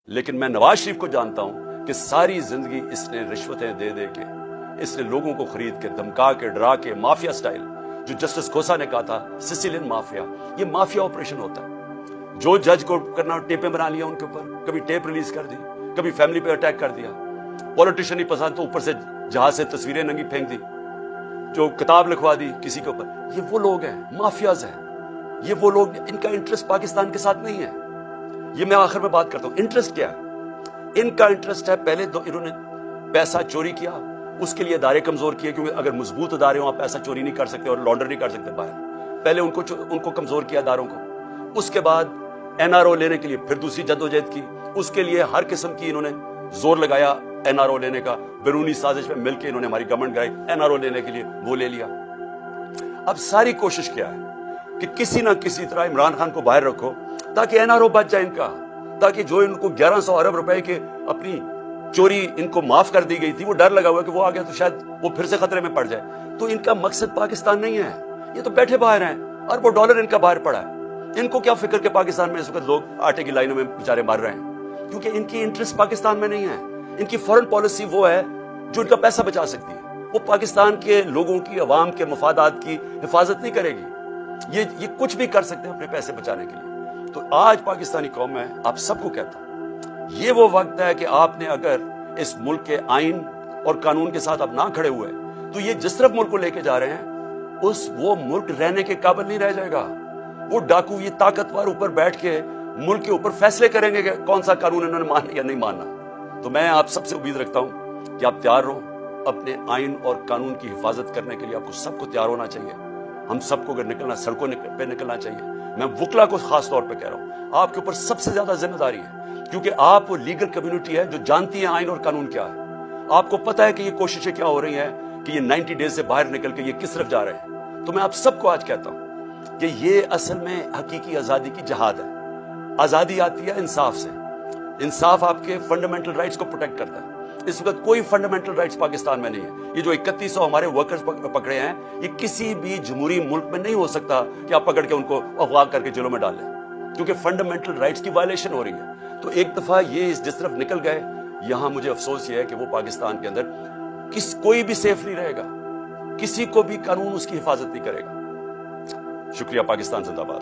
लेकिन मैं नवाज शरीफ को जानता हूं कि सारी जिंदगी इसने रिश्वतें दे दे के, इसने लोगों को खरीद के, धमका के, डरा के, माफिया स्टाइल, जो जस्टिस खोसा ने कहा था सिसिलियन माफिया, ये माफिया ऑपरेशन होता है। जो जज को करना टेपें बना लिया उनके ऊपर, कभी टेप रिलीज कर दी, कभी फैमिली पे अटैक कर दिया, पॉलिटिशियन ही पसंद तो ऊपर से जहाज से तस्वीरें नंगी फेंक दी, जो किताब लिखवा दी किसी के ऊपर। ये वो लोग हैं, माफियाज हैं, ये वो लोग, इनका इंटरेस्ट पाकिस्तान के साथ नहीं है। ये मैं आखिर में बात करता हूं, इंटरेस्ट क्या है इनका? इंटरेस्ट है पहले तो इन्होंने पैसा चोरी किया, उसके लिए इदारे कमजोर किए, क्योंकि अगर मजबूत इदारे हो आप पैसा चोरी नहीं कर सकते और लॉन्डर नहीं कर सकते बाहर। पहले उनको कमजोर किया इदारों को, उसके बाद एनआरओ लेने के लिए फिर दूसरी जद्दोजहद की, उसके लिए हर किस्म की इन्होंने जोर लगाया एनआरओ लेने का, बैरूनी साजिश में मिलकर इन्होंने हमारी गवर्नमेंट गिराई एनआरओ लेने के लिए, वो ले लिया। अब सारी कोशिश क्या है कि किसी ना किसी तरह इमरान खान को बाहर रखो ताकि एनआरओ बच जाए इनका, ताकि जो इनको 1100 अरब रुपए के अपनी चोरी इनको माफ कर दी गई थी, वो डर लगा हुआ कि वो आ गया तो शायद वो फिर से खतरे में पड़ जाए। तो इनका मकसद पाकिस्तान नहीं है, ये तो बैठे बाहर हैं, अरबों डॉलर इनका बाहर पड़ा है। इनको क्या फिक्र के पाकिस्तान में इस वक्त लोग आटे की लाइनों में बेचारे मर रहे हैं, क्योंकि इनकी इंटरेस्ट पाकिस्तान में नहीं है। इनकी फॉरेन पॉलिसी वो है जो इनका पैसा बचा सकती है, वो पाकिस्तान के लोगों की, अवाम के मफादात की हिफाजत नहीं करेगी। ये कुछ भी कर सकते हैं अपने पैसे बचाने के लिए। तो आज पाकिस्तानी कौम में आप सबको कहता हूं, ये वो वक्त है कि आपने अगर इस मुल्क के आइन और कानून के साथ आप ना खड़े हुए तो ये जिस तरफ मुल्क को लेके जा रहे हैं वो मुल्क रहने के काबिल नहीं रह जाएगा। वो डाकू, ये ताकतवर ऊपर बैठ के मुल्क के ऊपर फैसले करेंगे कि कौन सा कानून इन्होंने मानना या नहीं मानना। तो मैं आप सबसे उम्मीद रखता हूं कि आप तैयार रहो, अपने आइन और कानून की हिफाजत करने के लिए आपको सबको तैयार होना चाहिए। हम सबको अगर निकलना, सड़कों पे निकलना चाहिए। मैं वकला को खास तौर पे कह रहा हूं, आपके ऊपर सबसे ज्यादा जिम्मेदारी है, क्योंकि आप वो लीगल कम्युनिटी है जो जानती है आइन और कानून क्या है। आपको पता है कि ये कोशिशें क्या हो रही हैं, कि ये 90 डेज से बाहर निकल के ये किस तरफ जा रहे हैं। तो मैं आप सबको आज कहता हूं कि ये असल में हकीकी आजादी की जहाद है। आजादी आती है इंसाफ से, इंसाफ आपके फंडामेंटल राइट्स को प्रोटेक्ट करता है। इस वक्त कोई फंडामेंटल राइट्स पाकिस्तान में नहीं है। ये जो 3100 हमारे वर्कर्स पकड़े हैं, ये किसी भी जमहूरी मुल्क में नहीं हो सकता कि आप पकड़ के उनको अगवा करके जेलों में डाल लें, क्योंकि फंडामेंटल राइट्स की वायलेशन हो रही है। तो एक दफा ये जिस तरफ निकल गए, यहां मुझे अफसोस ये है कि वो पाकिस्तान के अंदर कोई भी सेफ नहीं रहेगा, किसी को भी कानून उसकी हिफाजत नहीं करेगा। शुक्रिया। पाकिस्तान जिंदाबाद।